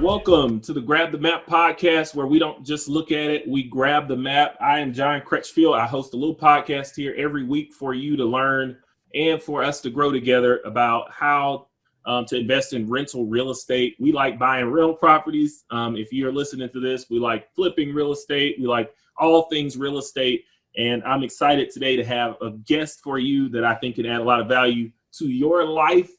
Welcome to the Grab the Map podcast, where we don't just look at it, we grab the map. I am Johnoson Crutchfield. I host a little podcast here every week for you to learn and for us to grow together about how to invest in rental real estate. We like buying rental properties. If you're listening to this, we like flipping real estate. We like all things real estate. And I'm excited today to have a guest for you that I think can add a lot of value to your life.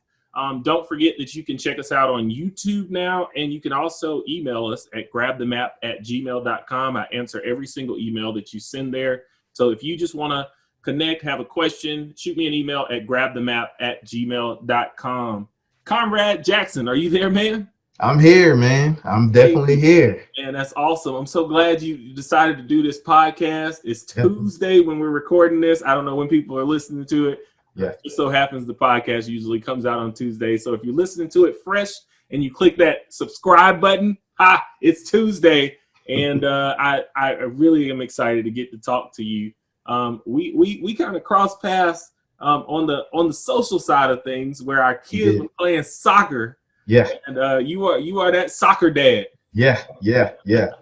Don't forget that you can check us out on YouTube now, and you can also email us at grabthemap@gmail.com. I answer every single email that you send there. So if you just want to connect, have a question, shoot me an email at grabthemap@gmail.com. Conrad Jackson, are you there, man? I'm here, man. I'm definitely here. And that's awesome. I'm so glad you decided to do this podcast. It's Tuesday when we're recording this. I don't know when people are listening to it. Yeah. It just so happens the podcast usually comes out on Tuesday. So if you're listening to it fresh and you click that subscribe button, it's Tuesday. And I really am excited to get to talk to you. We kind of cross paths on the social side of things, where our kids were playing soccer. Yeah. And you are that soccer dad. Yeah.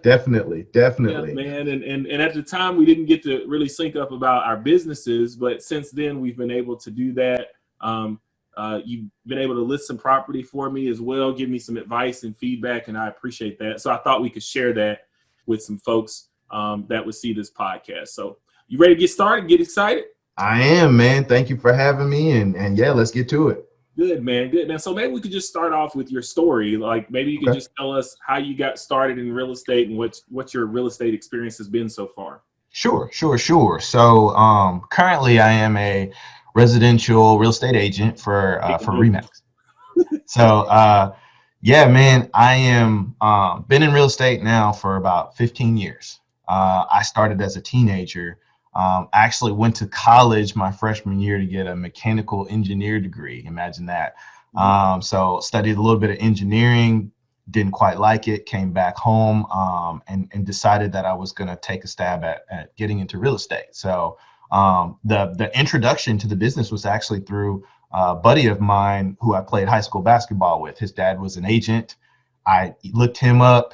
Definitely. Yeah, man. And at the time, we didn't get to really sync up about our businesses, but since then we've been able to do that. You've been able to list some property for me as well, give me some advice and feedback, and I appreciate that. So I thought we could share that with some folks that would see this podcast. So you ready to get started? Get excited? I am, man. Thank you for having me, and yeah, let's get to it. Good, man. So maybe we could just start off with your story. Like maybe you could just tell us how you got started in real estate and what your real estate experience has been so far. Sure. So currently I am a residential real estate agent for Remax. So yeah, man, I am been in real estate now for about 15 years. I started as a teenager. I actually went to college my freshman year to get a mechanical engineer degree. Imagine that. So studied a little bit of engineering, didn't quite like it, came back home and decided that I was going to take a stab at getting into real estate. So the introduction to the business was actually through a buddy of mine who I played high school basketball with. His dad was an agent. I looked him up,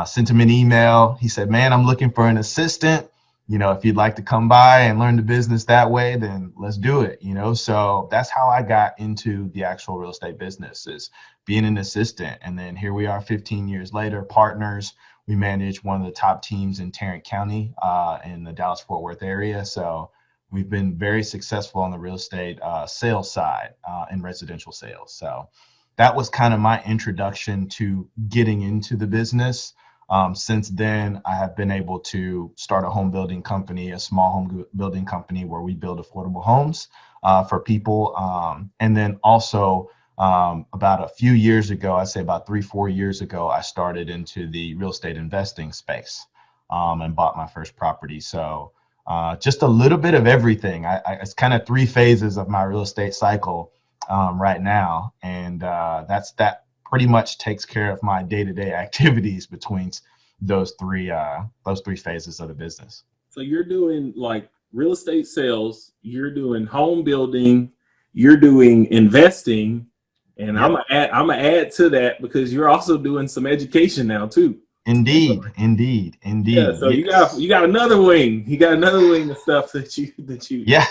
sent him an email. He said, "Man, I'm looking for an assistant. You know, if you'd like to come by and learn the business that way, then let's do it." So that's how I got into the actual real estate business, is being an assistant. And then here we are 15 years later, partners. We manage one of the top teams in Tarrant County in the Dallas-Fort Worth area. So we've been very successful on the real estate sales side in residential sales. So that was kind of my introduction to getting into the business. Since then, I have been able to start a home building company, a small home building company where we build affordable homes for people. And then also about a few years ago, I'd say about 3-4 years ago, I started into the real estate investing space and bought my first property. So just a little bit of everything. It's kind of 3 phases of my real estate cycle right now. And that pretty much takes care of my day-to-day activities between those three phases of the business. So you're doing like real estate sales, you're doing home building, you're doing investing, and I'm gonna add to that because you're also doing some education now too. Indeed. Yeah, so yes. you got another wing. You got another wing of stuff that you Yeah.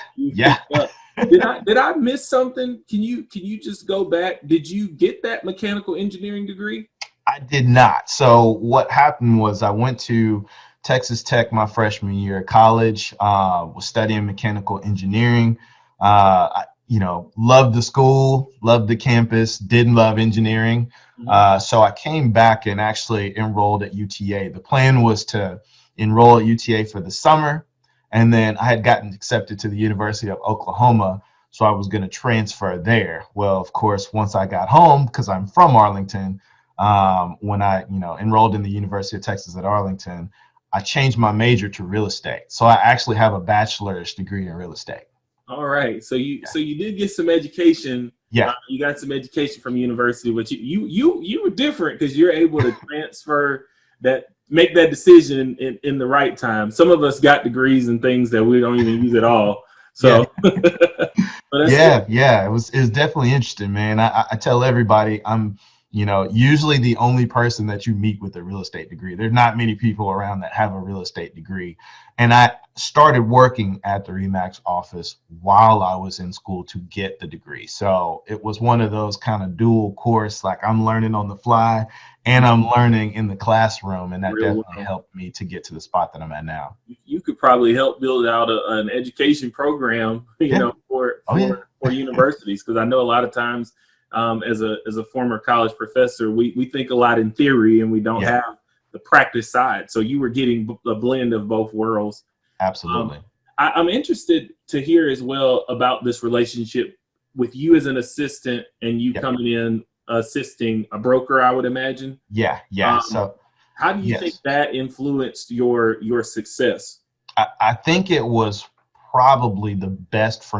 Did I miss something? Can you just go back? Did you get that mechanical engineering degree? I did not. So what happened was I went to Texas Tech my freshman year of college, was studying mechanical engineering. Loved the school, loved the campus, didn't love engineering. So I came back and actually enrolled at UTA. The plan was to enroll at UTA for the summer. And then I had gotten accepted to the University of Oklahoma, so I was going to transfer there. Well, of course, once I got home, because I'm from Arlington, when I enrolled in the University of Texas at Arlington, I changed my major to real estate. So I actually have a bachelor's degree in real estate. All right. So you did get some education. Yeah. You got some education from university, but you were different because you're able to transfer that. Make that decision in the right time. Some of us got degrees and things that we don't even use at all. So yeah. It was definitely interesting, man. I tell everybody I'm Usually the only person that you meet with a real estate degree. There's not many people around that have a real estate degree. And I started working at the RE/MAX office while I was in school to get the degree. So it was one of those kind of dual course, like I'm learning on the fly and I'm learning in the classroom. And that definitely helped me to get to the spot that I'm at now. You could probably help build out an education program, for universities, because I know a lot of times, as a former college professor, we think a lot in theory and we don't have the practice side. So you were getting a blend of both worlds. Absolutely. I'm interested to hear as well about this relationship with you as an assistant and you coming in assisting a broker, I would imagine. Yeah. So how do you think that influenced your success? I think it was probably the best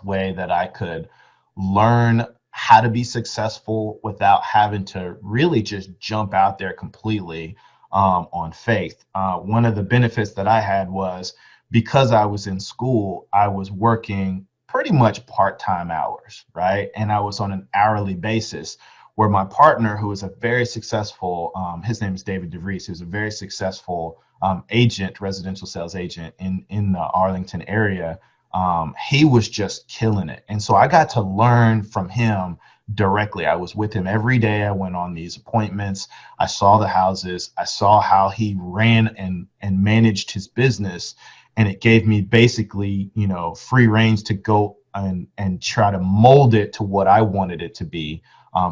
way that I could learn how to be successful without having to really just jump out there completely on faith. One of the benefits that I had was because I was in school, I was working pretty much part-time hours, right? And I was on an hourly basis, where my partner, who is a very successful, his name is David DeVries, who's a very successful residential sales agent in the Arlington area. He was just killing it. And so I got to learn from him directly. I was with him every day. I went on these appointments. I saw the houses. I saw how he ran and managed his business. And it gave me basically, free reins to go and try to mold it to what I wanted it to be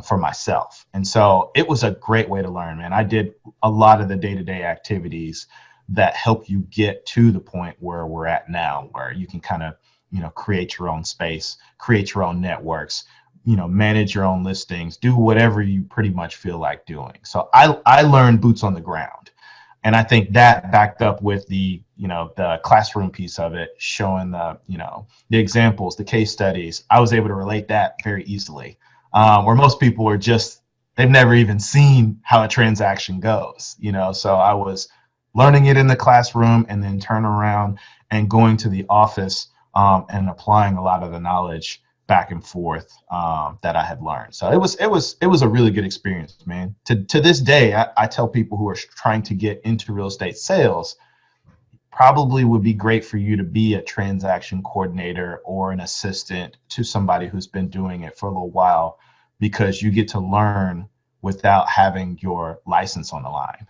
for myself. And so it was a great way to learn, man. I did a lot of the day-to-day activities that help you get to the point where we're at now, where you can kind of, create your own space, create your own networks, manage your own listings, do whatever you pretty much feel like doing. So I learned boots on the ground. And I think that backed up with the classroom piece of it, showing the examples, the case studies, I was able to relate that very easily. Where most people are they've never even seen how a transaction goes, so I was learning it in the classroom and then turning around and going to the office and applying a lot of the knowledge back and forth that I had learned. So it was a really good experience, man. To this day, I tell people who are trying to get into real estate sales, probably would be great for you to be a transaction coordinator or an assistant to somebody who's been doing it for a little while, because you get to learn without having your license on the line.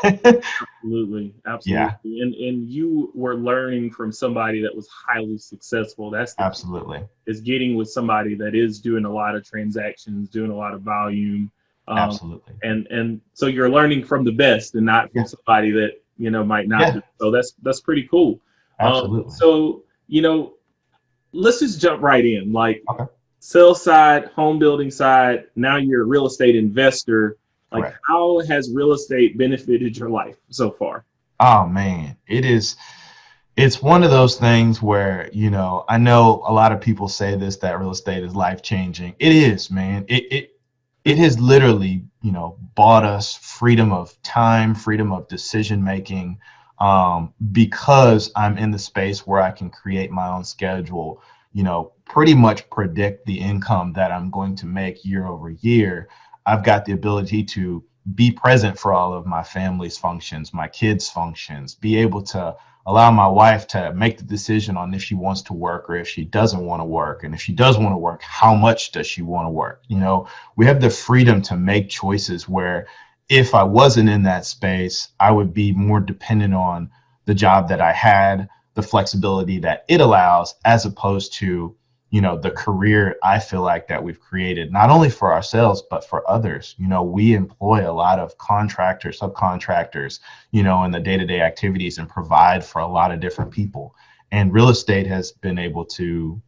Absolutely. Yeah. And you were learning from somebody that was highly successful. That's absolutely is getting with somebody that is doing a lot of transactions, doing a lot of volume. Absolutely. And so you're learning from the best and not from somebody that might not. Yeah. So that's pretty cool. Absolutely. So let's just jump right in. Like, sales side, home building side. Now you're a real estate investor. Like, correct. How has real estate benefited your life so far? Oh man, it's one of those things where, I know a lot of people say this, that real estate is life changing. It is, man. It has literally, bought us freedom of time, freedom of decision making, because I'm in the space where I can create my own schedule, pretty much predict the income that I'm going to make year over year. I've got the ability to be present for all of my family's functions, my kids' functions, be able to allow my wife to make the decision on if she wants to work or if she doesn't want to work. And if she does want to work, how much does she want to work? We have the freedom to make choices where if I wasn't in that space, I would be more dependent on the job that I had, the flexibility that it allows, as opposed to the career I feel like that we've created, not only for ourselves, but for others. We employ a lot of contractors, subcontractors, in the day-to-day activities and provide for a lot of different people. And real estate has been able to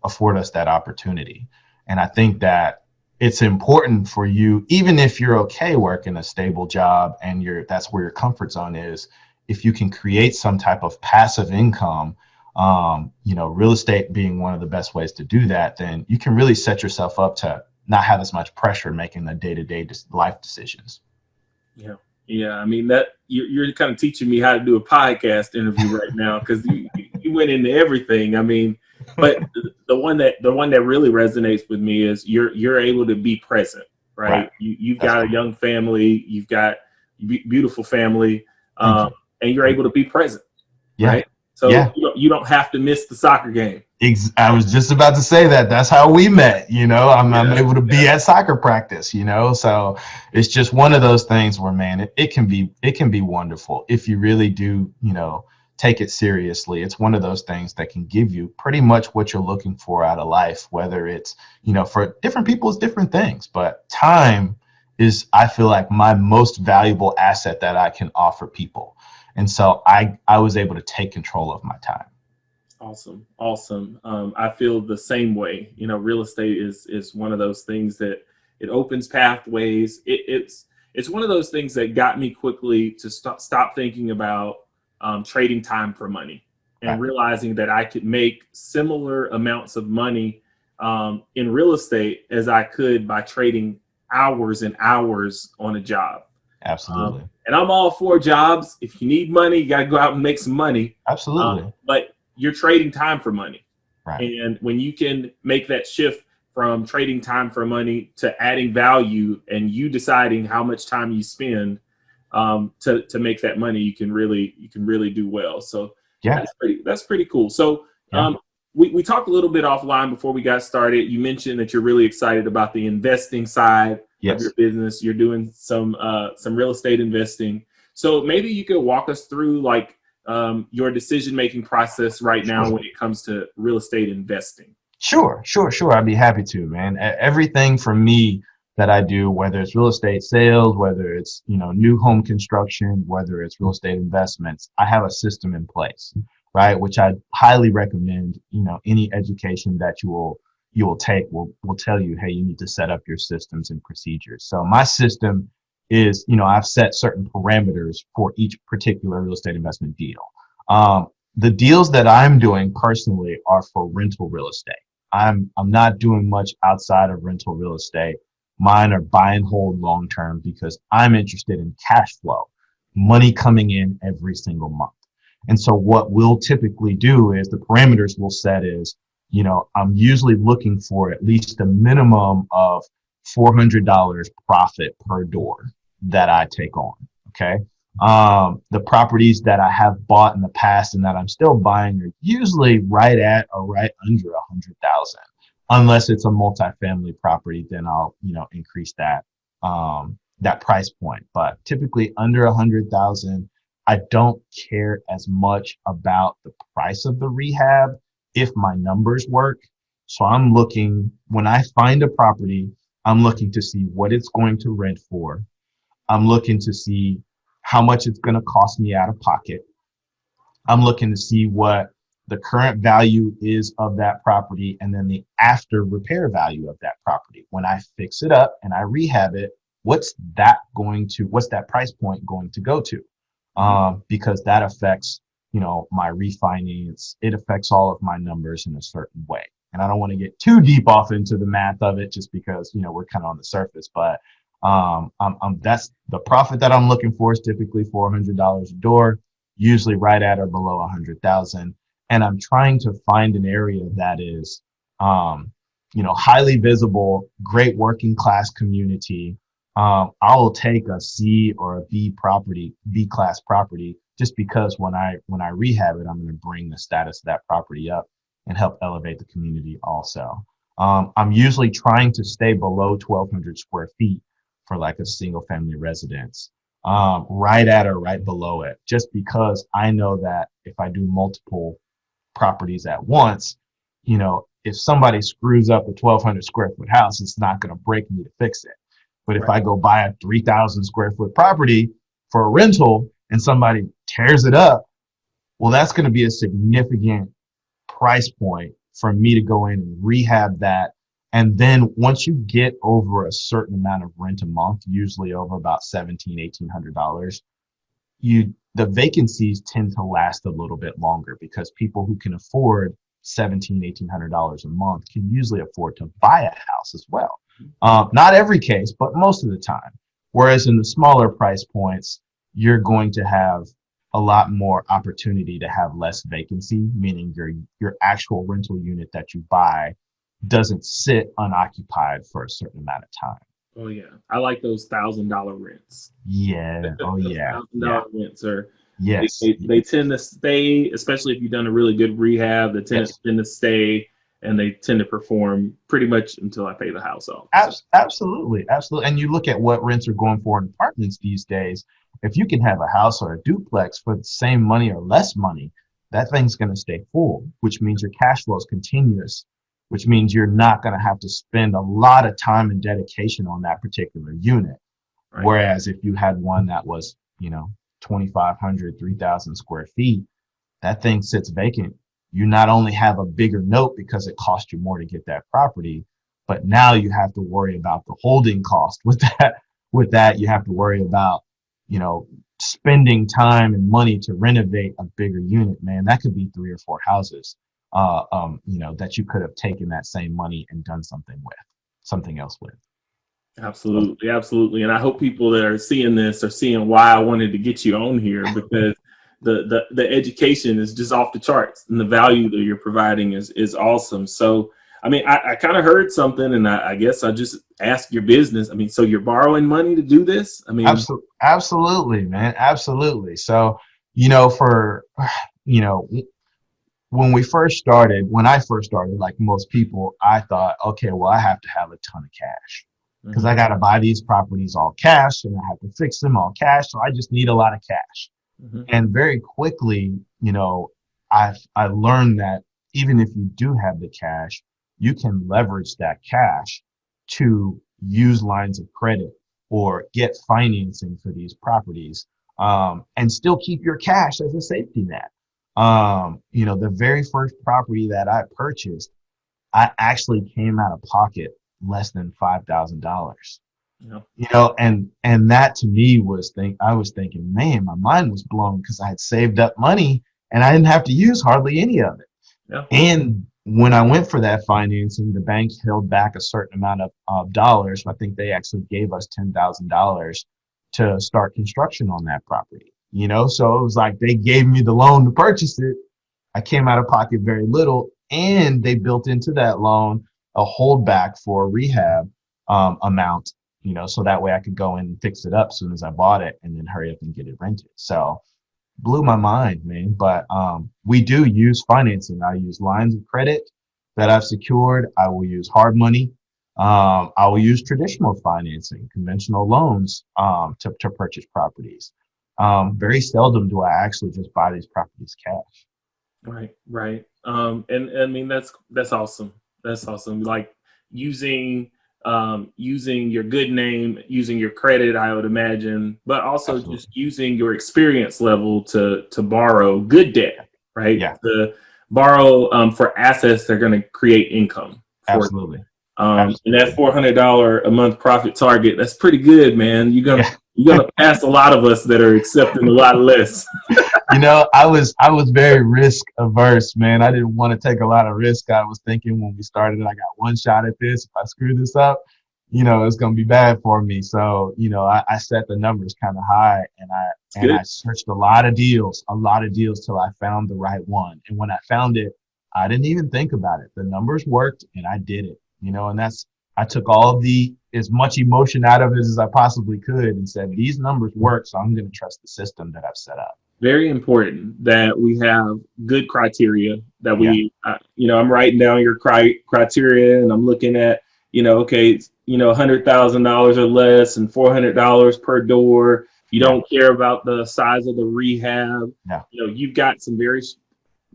afford us that opportunity. And I think that it's important for you, even if you're okay working a stable job and that's where your comfort zone is, if you can create some type of passive income, real estate being one of the best ways to do that, then you can really set yourself up to not have as much pressure making the day-to-day life decisions. Yeah. I mean, that you're kind of teaching me how to do a podcast interview right now, because you went into everything. I mean, but the one that really resonates with me is you're able to be present. right? Right. You've That's got a correct. young family, you've got beautiful family, Thank you. and you're Thank able you. to be present, Yeah. right? So Yeah. you don't have to miss the soccer game. I was just about to say that. That's how we met. I'm Yeah, able to be yeah, at soccer practice. So it's just one of those things where, man, it can be wonderful if you really do, take it seriously. It's one of those things that can give you pretty much what you're looking for out of life. Whether it's, for different people, it's different things, but time is, I feel like, my most valuable asset that I can offer people. And so I was able to take control of my time. awesome, awesome. I feel the same way. Real estate is one of those things that it opens pathways. It's one of those things that got me quickly to stop thinking about trading time for money, and Right. realizing that I could make similar amounts of money in real estate as I could by trading hours and hours on a job. Absolutely. And I'm all for jobs. If you need money, you got to go out and make some money. Absolutely. But you're trading time for money. Right. And when you can make that shift from trading time for money to adding value, and you deciding how much time you spend to make that money, you can really do well. So Yeah. that's pretty cool. So Yeah. we talked a little bit offline before we got started. You mentioned that you're really excited about the investing side of your Yes. business. You're doing some real estate investing. So maybe you could walk us through like your decision-making process right now Sure. when it comes to real estate investing. Sure. I'd be happy to, man. Everything for me that I do, whether it's real estate sales, whether it's, new home construction, whether it's real estate investments, I have a system in place, right? Which I highly recommend. Any education that you will take will tell you, hey, you need to set up your systems and procedures. So my system is, I've set certain parameters for each particular real estate investment deal. Um, the deals that I'm doing personally are for rental real estate. I'm not doing much outside of rental real estate. Mine are buy and hold long term because I'm interested in cash flow, money coming in every single month. And so what we'll typically do is the parameters we'll set is, I'm usually looking for at least a minimum of $400 profit per door that I take on. Okay. The properties that I have bought in the past and that I'm still buying are usually right at or right under 100,000. Unless it's a multifamily property, then I'll, increase that price point. But typically under 100,000. I don't care as much about the price of the rehab if my numbers work. So I'm looking, when I find a property, I'm looking to see what it's going to rent for. I'm looking to see how much it's going to cost me out of pocket. I'm looking to see what the current value is of that property and then the after repair value of that property. When I fix it up and I rehab it, what's that price point going to go to? Because that affects, my refinance. It affects all of my numbers in a certain way. And I don't want to get too deep off into the math of it just because, we're kind of on the surface, but that's the profit that I'm looking for is typically $400 a door, usually right at or below 100,000. And I'm trying to find an area that is, highly visible, great working class community. I will take a C or a B class property, just because when I rehab it, I'm going to bring the status of that property up and help elevate the community also. I'm usually trying to stay below 1,200 square feet for like a single family residence, right at or right below it, just because I know that if I do multiple properties at once, if somebody screws up a 1,200 square foot house, it's not going to break me to fix it. But if Right. I go buy a 3,000 square foot property for a rental and somebody tears it up, well, that's going to be a significant price point for me to go in and rehab that. And then once you get over a certain amount of rent a month, usually over about $1,700, $1,800, the vacancies tend to last a little bit longer because people who can afford $1,700, $1,800 a month can usually afford to buy a house as well. Not every case, but most of the time. Whereas in the smaller price points, you're going to have a lot more opportunity to have less vacancy, meaning your actual rental unit that you buy doesn't sit unoccupied for a certain amount of time. Oh yeah, I like those $1,000 rents. Yeah. Oh Those yeah. Yeah. $1,000 rents are Yes. they tend to stay, especially if you've done a really good rehab. The tenants Yes. tend to stay, and they tend to perform pretty much until I pay the house off. So Absolutely. Absolutely. And you look at what rents are going for in apartments these days. If you can have a house or a duplex for the same money or less money, that thing's going to stay full, which means your cash flow is continuous, which means you're not going to have to spend a lot of time and dedication on that particular unit. right, Whereas if you had one that was, 2,500, 3,000 square feet, that thing sits vacant. You not only have a bigger note because it cost you more to get that property, but now you have to worry about the holding cost with that. With that, you have to worry about, you know, spending time and money to renovate a bigger unit. Man, that could be 3 or 4 houses. That you could have taken that same money and done something else with. So, absolutely, absolutely. And I hope people that are seeing this are seeing why I wanted to get you on here, because the education is just off the charts, and the value that you're providing is awesome. So, I mean, I kind of heard something, and I guess I just asked your business. I mean, so you're borrowing money to do this? I mean, absolutely, man, absolutely. So, for you know, when I first started, like most people, I thought, okay, well, I have to have a ton of cash because I mhm, got to buy these properties all cash and I have to fix them all cash. So I just need a lot of cash. mhm, And very quickly, I learned that even if you do have the cash, you can leverage that cash to use lines of credit or get financing for these properties, and still keep your cash as a safety net. The very first property that I purchased, I actually came out of pocket less than $5,000. yeah, And that to me I was thinking, man, my mind was blown because I had saved up money and I didn't have to use hardly any of it. yeah, And when I went for that financing, the bank held back a certain amount of dollars. I think they actually gave us $10,000 to start construction on that property. So it was like they gave me the loan to purchase it. I came out of pocket very little, and they built into that loan a holdback for rehab amount, so that way I could go in and fix it up as soon as I bought it and then hurry up and get it rented. So blew my mind, man. But we do use financing. I use lines of credit that I've secured. I will use hard money. I will use traditional financing, conventional loans, to purchase properties. Very seldom do I actually just buy these properties cash. right, right. And I mean, that's awesome. That's awesome. Like using using your good name, using your credit, I would imagine, but also just Absolutely. using your experience level to borrow good debt, right? Yeah, To borrow for assets that are going to create income for you. absolutely. And that Absolutely. $400 a month profit target, that's pretty good, man. Yeah. You're gonna pass a lot of us that are accepting a lot less. I was very risk averse, man. I didn't want to take a lot of risk. I was thinking when we started, I got one shot at this. If I screw this up, it's gonna be bad for me. So, I set the numbers kind of high, and I It's and good. I searched a lot of deals till I found the right one. And when I found it, I didn't even think about it. The numbers worked, and I did it. And I took all of the as much emotion out of it as I possibly could and said, these numbers work, so I'm going to trust the system that I've set up. Very important that we have good criteria that Yeah. I'm writing down your criteria, and I'm looking at, okay, $100,000 or less and $400 per door. You Yeah. don't care about the size of the rehab. Yeah. You've got some very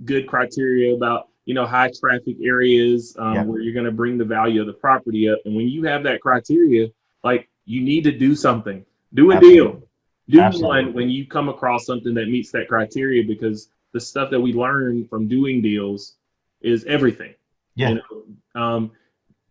good criteria about, high traffic areas, Yeah. where you're going to bring the value of the property up. And when you have that criteria, like, you need to do something, do a deal, Absolutely. do one Absolutely. when you come across something that meets that criteria, because the stuff that we learn from doing deals is everything. You Yeah. know,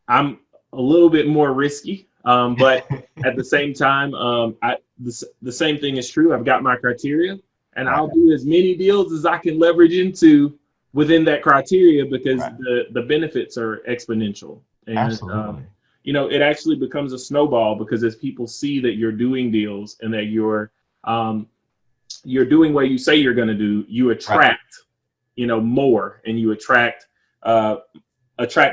I'm a little bit more risky, but at the same time, the same thing is true. I've got my criteria, and Right. I'll do as many deals as I can leverage into within that criteria, because Right. the benefits are exponential. And Absolutely. it actually becomes a snowball, because as people see that you're doing deals and that um, you're doing what you say you're going to do, you Right. attract more, and you attract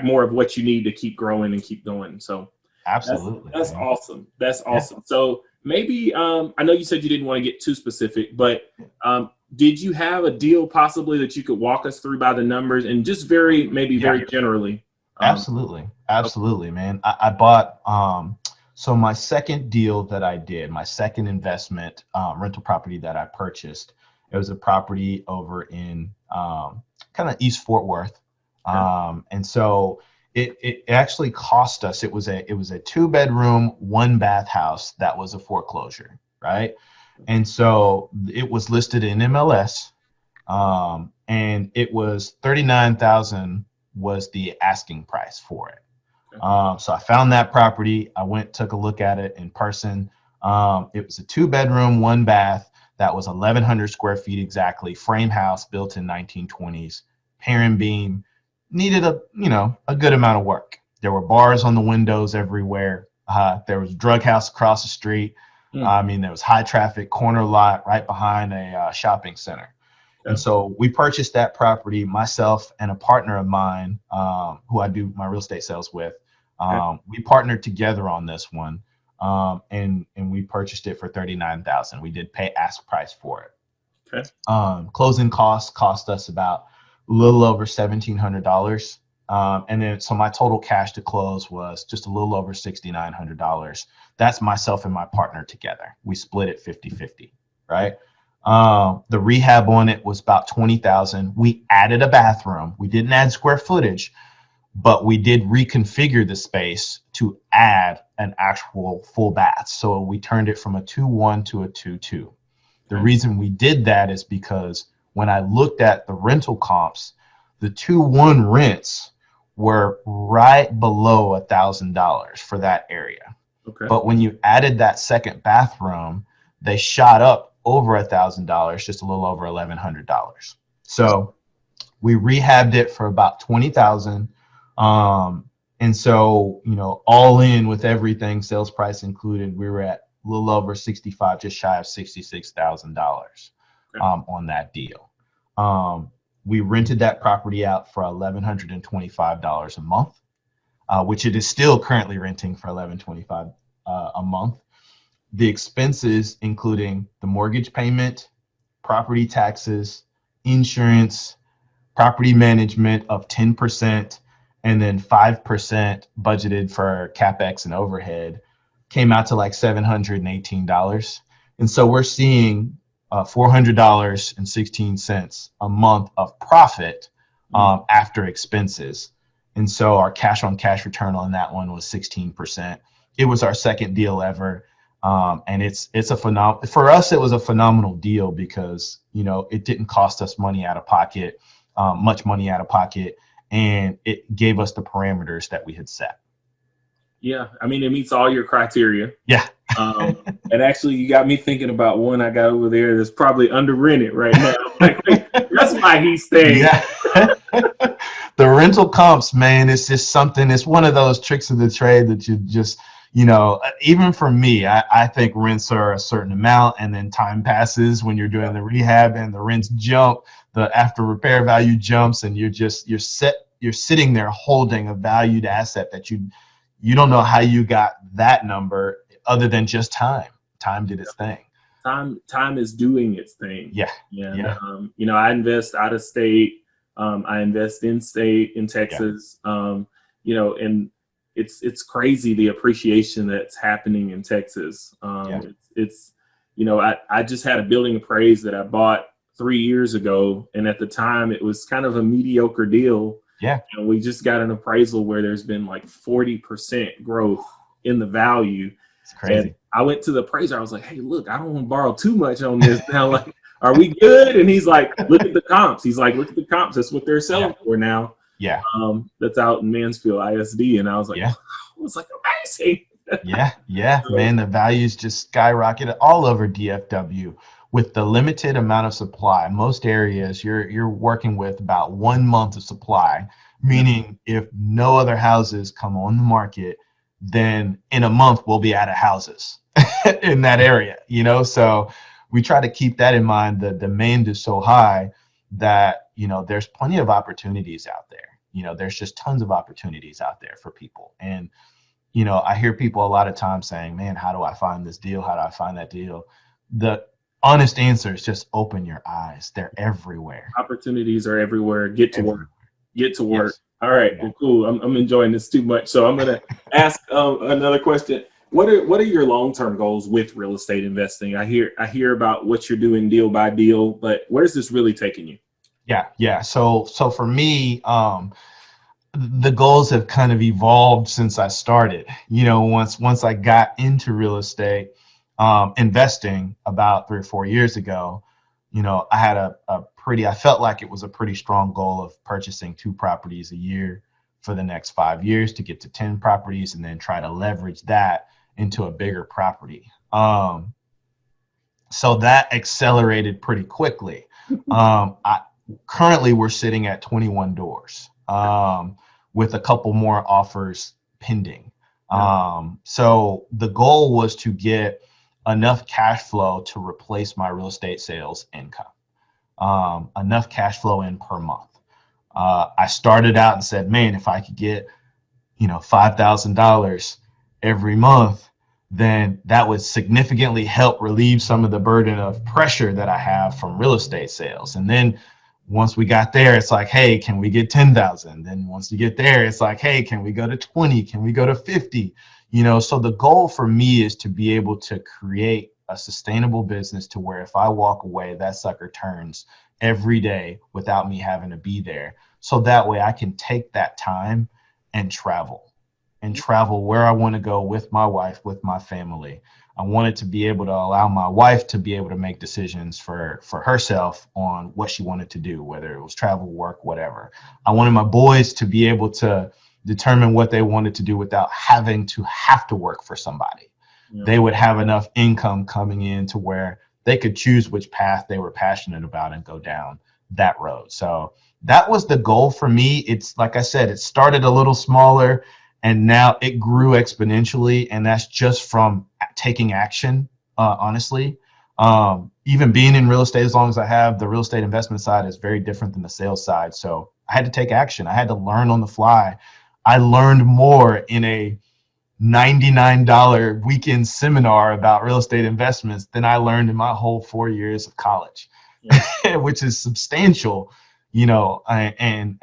more of what you need to keep growing and keep going. So Absolutely. That's man. awesome. That's awesome. So maybe I know you said you didn't want to get too specific, but did you have a deal possibly that you could walk us through by the numbers and just very generally? Absolutely. Absolutely, man. I bought, so my second deal that I did, my second investment, rental property that I purchased, it was a property over in kind of East Fort Worth. And so it actually cost us, it was a 2-bedroom, 1-bath house that was a foreclosure, right? And so it was listed in MLS, and it was 39,000 was the asking price for it. So I found that property. I went, took a look at it in person. It was a 2-bedroom, 1-bath that was 1,100 square feet exactly, frame house built in 1920s, pier and beam, needed a good amount of work. There were bars on the windows everywhere. There was a drug house across the street. I mean, there was high traffic corner lot right behind a shopping center. And so we purchased that property, myself and a partner of mine, who I do my real estate sales with. We partnered together on this one, and we purchased it for $39,000. We did pay ask price for it. Closing costs cost us about a little over $1,700. And then so my total cash to close was just a little over $6,900. That's myself and my partner together. We split it 50-50, right? The rehab on it was about $20,000. We added a bathroom. We didn't add square footage, but we did reconfigure the space to add an actual full bath. So we turned it from a 2-1 to a 2-2. The reason we did that is because when I looked at the rental comps, the 2-1 rents were right below $1,000 for that area. But when you added that second bathroom, they shot up over $1,000, just a little over $1,100. So we rehabbed it for about $20,000. And so, all in with everything, sales price included, we were at a little over 65, just shy of $66,000 on that deal. We rented that property out for $1,125 a month, which it is still currently renting for $1,125 a month. The expenses, including the mortgage payment, property taxes, insurance, property management of 10%, and then 5% budgeted for CapEx and overhead, came out to like $718. And so we're seeing $400.16 a month of profit after expenses. And so our cash on cash return on that one was 16%. It was our second deal ever. And it's a phenomenal, for us, it was a phenomenal deal because, it didn't cost us money out of pocket, much money out of pocket. And it gave us the parameters that we had set. Yeah. I mean, it meets all your criteria. Yeah. And actually, you got me thinking about one I got over there that's probably under rented right now. That's why he's staying. Yeah. The rental comps, man, it's just something, it's one of those tricks of the trade that you just, even for me, I think rents are a certain amount, and then time passes when you're doing the rehab and the rents jump, the after repair value jumps, and you're sitting there holding a valued asset that you don't know how you got that number other than just time. Time did its thing. Time is doing its thing. Yeah. I invest out of state. I invest in state, in Texas. And it's crazy the appreciation that's happening in Texas. It's I just had a building appraised that I bought 3 years ago, and at the time it was kind of a mediocre deal. Yeah. And we just got an appraisal where there's been like 40% growth in the value. It's crazy. And I went to the appraiser. I was like, hey, look, I don't want to borrow too much on this now. Like, are we good? And he's like, look at the comps. He's like, look at the comps. That's what they're selling for now. Yeah. That's out in Mansfield ISD. And I was like, wow, it was like amazing. Yeah, man, the values just skyrocketed all over DFW with the limited amount of supply. Most areas you're working with about 1 month of supply, meaning if no other houses come on the market, then in a month we'll be out of houses in that area, so we try to keep that in mind. The demand is so high that, there's plenty of opportunities out there. There's just tons of opportunities out there for people. And, I hear people a lot of times saying, man, how do I find this deal? How do I find that deal? The honest answer is just open your eyes. They're everywhere. Opportunities are everywhere. Get to work. Everywhere. Get to work. Yes. All right. Yeah. Well, cool. I'm enjoying this too much. So I'm going to ask another question. What are your long-term goals with real estate investing? I hear about what you're doing deal by deal, but where's this really taking you? Yeah. So for me, the goals have kind of evolved since I started. Once I got into real estate investing about 3 or 4 years ago, I had I felt like it was a pretty strong goal of purchasing 2 properties a year for the next 5 years to get to 10 properties, and then try to leverage that into a bigger property. So that accelerated pretty quickly. Currently we're sitting at 21 doors. With a couple more offers pending. So the goal was to get enough cash flow to replace my real estate sales income, enough cash flow in per month. I started out and said, man, if I could get, $5,000 every month, then that would significantly help relieve some of the burden of pressure that I have from real estate sales. And then once we got there, it's like, hey, can we get 10,000? Then once you get there, it's like, hey, can we go to 20? Can we go to 50? So the goal for me is to be able to create a sustainable business to where if I walk away, that sucker turns every day without me having to be there. So that way I can take that time and travel where I want to go with my wife, with my family. I wanted to be able to allow my wife to be able to make decisions for herself on what she wanted to do, whether it was travel, work, whatever. I wanted my boys to be able to determine what they wanted to do without having to work for somebody. Yeah. They would have enough income coming in to where they could choose which path they were passionate about and go down that road. So that was the goal for me. It's like I said, it started a little smaller and now it grew exponentially. And that's just from taking action, honestly. Even being in real estate as long as I have, the real estate investment side is very different than the sales side. So I had to take action. I had to learn on the fly. I learned more in a $99 weekend seminar about real estate investments than I learned in my whole 4 years of college, yeah. Which is substantial, and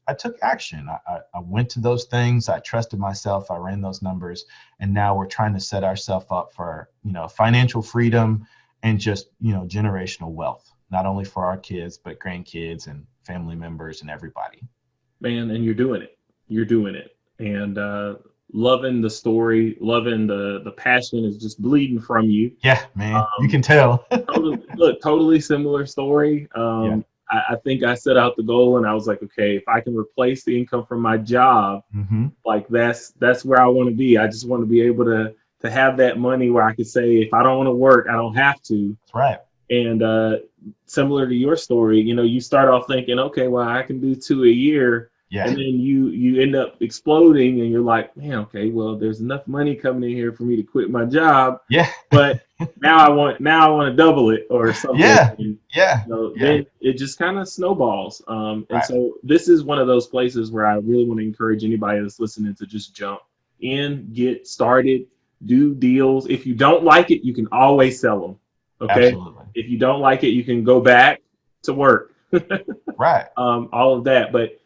I took action. I went to those things. I trusted myself. I ran those numbers. And now we're trying to set ourselves up for, financial freedom and just, generational wealth, not only for our kids, but grandkids and family members and everybody. Man, and you're doing it. You're doing it. And loving the story, loving the passion is just bleeding from you. Yeah, man, you can tell. totally similar story. Yeah. I think I set out the goal and I was like, okay, if I can replace the income from my job, like that's where I want to be. I just want to be able to have that money where I could say, if I don't want to work, I don't have to. That's right. And similar to your story, you start off thinking, okay, well, I can do 2 a year. Yeah. And then you end up exploding and you're like, man, okay, well, there's enough money coming in here for me to quit my job. Yeah. But now I want to double it or something. Yeah. And, yeah. Then it just kind of snowballs. And so this is one of those places where I really want to encourage anybody that's listening to just jump in, get started, do deals. If you don't like it, you can always sell them. Okay. Absolutely. If you don't like it, you can go back to work. Right. All of that. But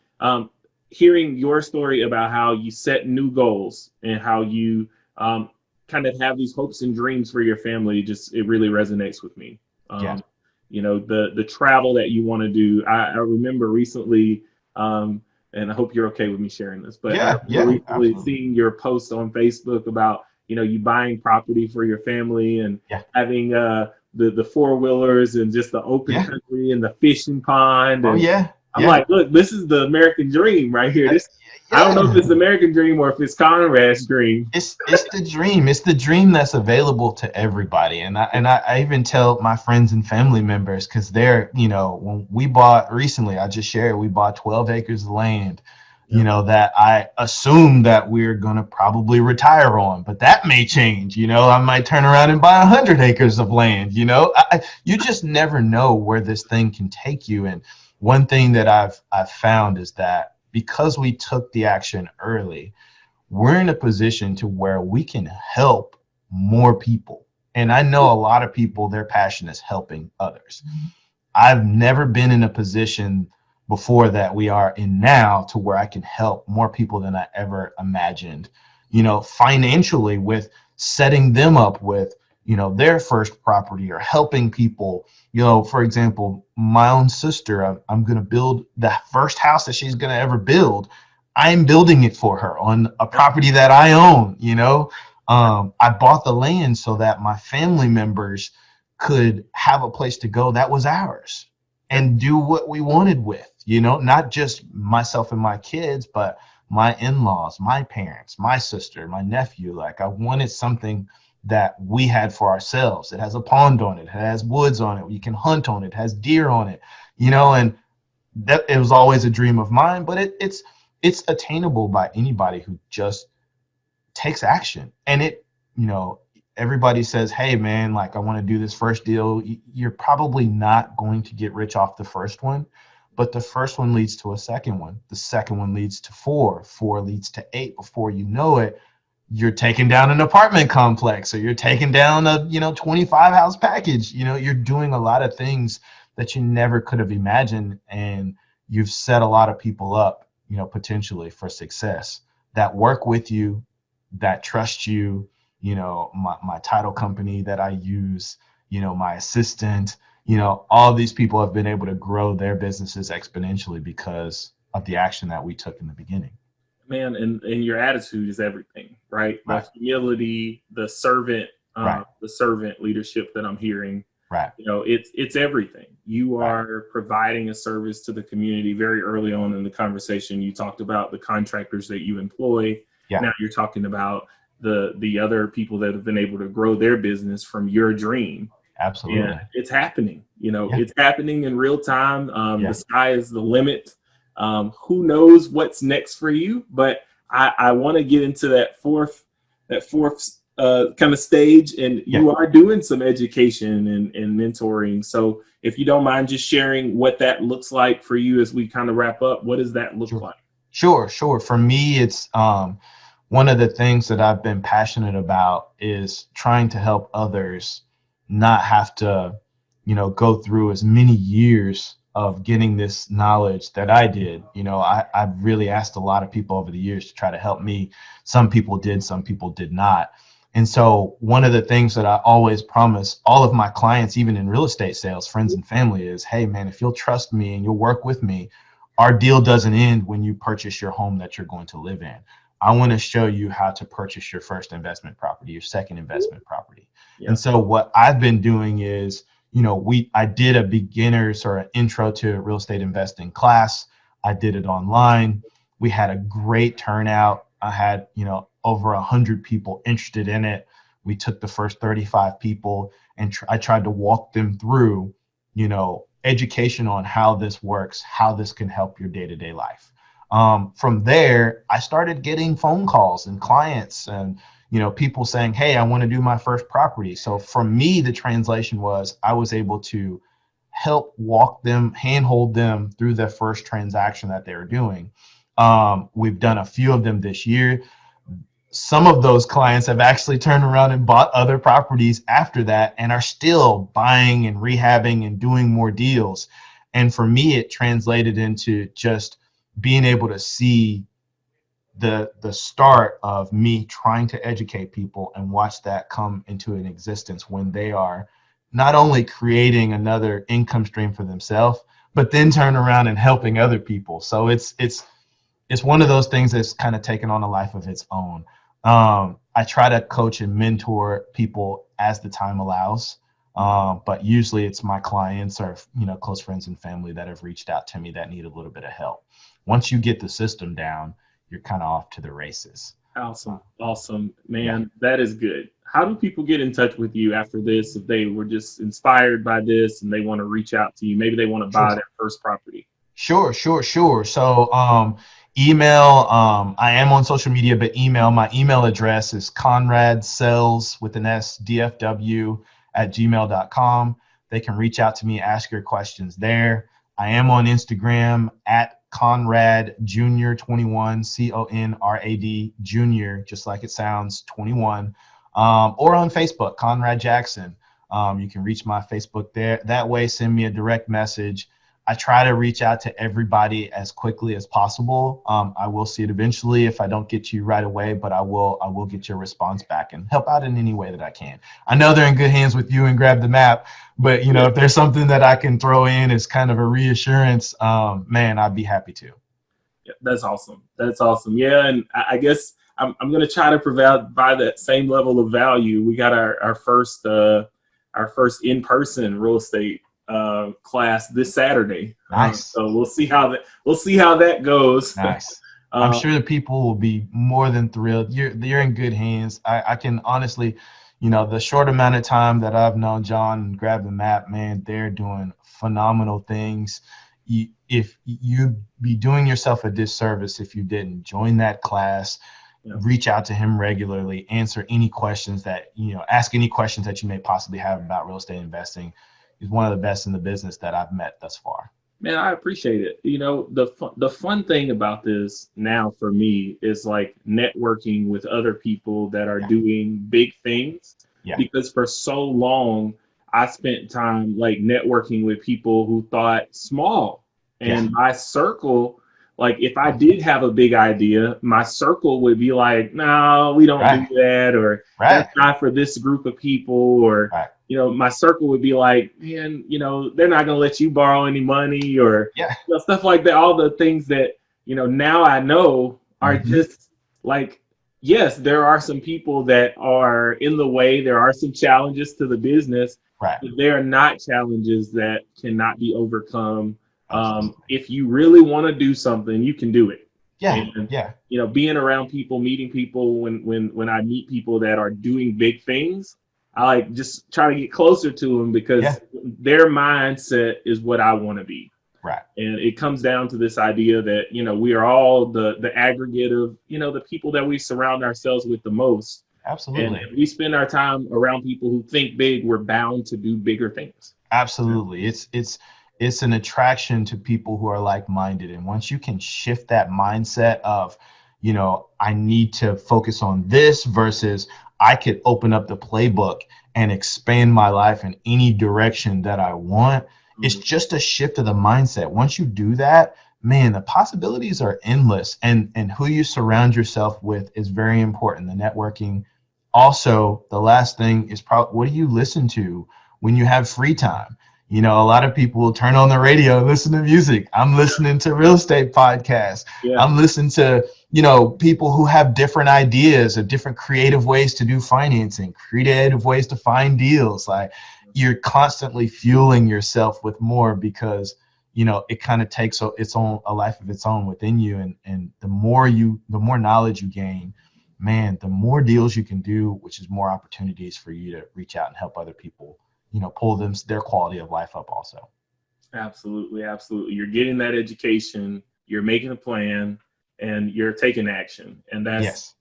hearing your story about how you set new goals and how you kind of have these hopes and dreams for your family, it really resonates with me. The travel that you want to do. I remember recently, and I hope you're okay with me sharing this, but recently seeing your post on Facebook about, you buying property for your family and having the 4-wheelers and just the open country and the fishing pond. And, I'm like, look, this is the American dream right here. I don't know if it's the American dream or if it's Conrad's dream. It's the dream. It's the dream that's available to everybody. And I even tell my friends and family members, because they're, when we bought recently, I just shared, we bought 12 acres of land, that I assume that we're going to probably retire on, but that may change. I might turn around and buy 100 acres of land. You just never know where this thing can take you. And one thing that I've found is that because we took the action early, we're in a position to where we can help more people. And I know a lot of people, their passion is helping others. I've never been in a position before that we are in now to where I can help more people than I ever imagined, financially, with setting them up with, their first property, or helping people. For example, my own sister, I'm going to build the first house that she's going to ever build. I'm building it for her on a property that I own. I bought the land so that my family members could have a place to go that was ours and do what we wanted with, not just myself and my kids, but my in-laws, my parents, my sister, my nephew. Like, I wanted something that we had for ourselves. It has a pond on it, it has woods on it, you can hunt on it, it has deer on it, and that it was always a dream of mine, but it's attainable by anybody who just takes action. And everybody says, hey man, like, I want to do this first deal. You're probably not going to get rich off the first one, but the first one leads to a second one. The second one leads to four leads to 8. Before you know it, you're taking down an apartment complex, or you're taking down a 25 house package. You're doing a lot of things that you never could have imagined, and you've set a lot of people up potentially for success, that work with you, that trust you. My title company that I use, my assistant, all these people have been able to grow their businesses exponentially because of the action that we took in the beginning. Man, and your attitude is everything, right? Right. The humility, the servant leadership that I'm hearing, right? It's everything. You are providing a service to the community. Very early on in the conversation, you talked about the contractors that you employ. Yeah. Now you're talking about the other people that have been able to grow their business from your dream. Absolutely. And it's happening. It's happening in real time. The sky is the limit. Who knows what's next for you? But I want to get into that fourth kind of stage, and you are doing some education and mentoring. So if you don't mind just sharing what that looks like for you as we kind of wrap up, what does that look like? Sure. For me, it's one of the things that I've been passionate about is trying to help others not have to, go through as many years of getting this knowledge that I did. I've really asked a lot of people over the years to try to help me. Some people did, some people did not. And so one of the things that I always promise all of my clients, even in real estate sales, friends and family, is, hey man, if you'll trust me and you'll work with me, our deal doesn't end when you purchase your home that you're going to live in. I want to show you how to purchase your first investment property, your second investment property. Yeah. And so what I've been doing is, I did a beginner's or an intro to real estate investing class. I did it online. We had a great turnout. I had, over 100 people interested in it. We took the first 35 people and I tried to walk them through, education on how this works, how this can help your day-to-day life. From there, I started getting phone calls and clients and, people saying, hey, I want to do my first property. So for me, the translation was I was able to help walk them, handhold them through their first transaction that they were doing. We've done a few of them this year. Some of those clients have actually turned around and bought other properties after that and are still buying and rehabbing and doing more deals. And for me, it translated into just being able to see the start of me trying to educate people and watch that come into an existence when they are not only creating another income stream for themselves, but then turn around and helping other people. So it's one of those things that's kind of taken on a life of its own. I try to coach and mentor people as the time allows. But usually it's my clients or, close friends and family that have reached out to me that need a little bit of help. Once you get the system down, you're kind of off to the races. Awesome, man. That is good. How do people get in touch with you after this if they were just inspired by this and they want to reach out to you? Maybe they want to buy their first property. Sure. So email, I am on social media, but my email address is conradsales with an S, DFW @gmail.com. They can reach out to me, ask your questions there. I am on Instagram Conrad Jr. 21, CONRAD Jr., just like it sounds, 21, or on Facebook, Conrad Jackson. You can reach my Facebook there. That way, send me a direct message. I try to reach out to everybody as quickly as possible. I will see it eventually if I don't get you right away, but I will get your response back and help out in any way that I can. I know they're in good hands with you and Grab the Map, but you know, if there's something that I can throw in as kind of a reassurance, man, I'd be happy to. Yeah, that's awesome. That's awesome. Yeah, and I guess I'm going to try to provide that same level of value. We got our first in-person real estate class this Saturday. Nice. So we'll see how that goes. Nice. I'm sure the people will be more than thrilled. You're in good hands. I can honestly, you know, the short amount of time that I've known John and Grab the Map, man, they're doing phenomenal things. If you'd be doing yourself a disservice if you didn't join that class. Yeah. Reach out to him regularly, answer any questions ask any questions that you may possibly have about real estate investing. He's one of the best in the business that I've met thus far. Man, I appreciate it. You know, the fun thing about this now for me is like networking with other people that are doing big things. Yeah. Because for so long, I spent time like networking with people who thought small. And my circle, like if I did have a big idea, my circle would be like, no, we don't do that, or that's not for this group of people, or you know, my circle would be like, man, you know, they're not gonna let you borrow any money, or you know, stuff like that. All the things that, you know, now I know are just like, yes, there are some people that are in the way. There are some challenges to the business, but they are not challenges that cannot be overcome. If you really want to do something, you can do it. And, you know, being around people, meeting people, when I meet people that are doing big things, I like just try to get closer to them because their mindset is what I want to be. Right. And it comes down to this idea that, you know, we are all the aggregate of, you know, the people that we surround ourselves with the most. Absolutely. And if we spend our time around people who think big, we're bound to do bigger things. Absolutely. It's an attraction to people who are like-minded. And once you can shift that mindset of, you know, I need to focus on this versus I could open up the playbook and expand my life in any direction that I want. It's just a shift of the mindset. Once you do that, man, the possibilities are endless. And who you surround yourself with is very important. The networking. Also, the last thing is probably, what do you listen to when you have free time? You know, a lot of people will turn on the radio and listen to music. I'm listening to real estate podcasts. I'm listening to, you know, people who have different ideas of different creative ways to do financing, creative ways to find deals. Like, you're constantly fueling yourself with more because, you know, it kind of takes a life of its own within you. And the more knowledge you gain, man, the more deals you can do, which is more opportunities for you to reach out and help other people, you know, pull their quality of life up also. Absolutely. Absolutely. You're getting that education, you're making a plan, and you're taking action. And that's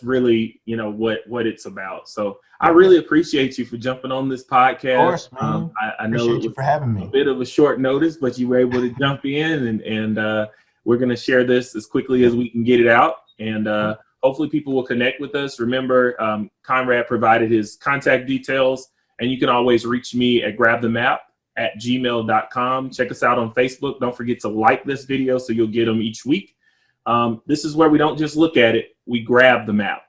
really, you know, what it's about. So I really appreciate you for jumping on this podcast. Of course, man. I know appreciate you for having me. A bit of a short notice, but you were able to jump in and we're going to share this as quickly as we can get it out. And hopefully people will connect with us. Remember, Conrad provided his contact details. And you can always reach me at grabthemap@gmail.com. Check us out on Facebook. Don't forget to like this video so you'll get them each week. This is where we don't just look at it, we grab the map.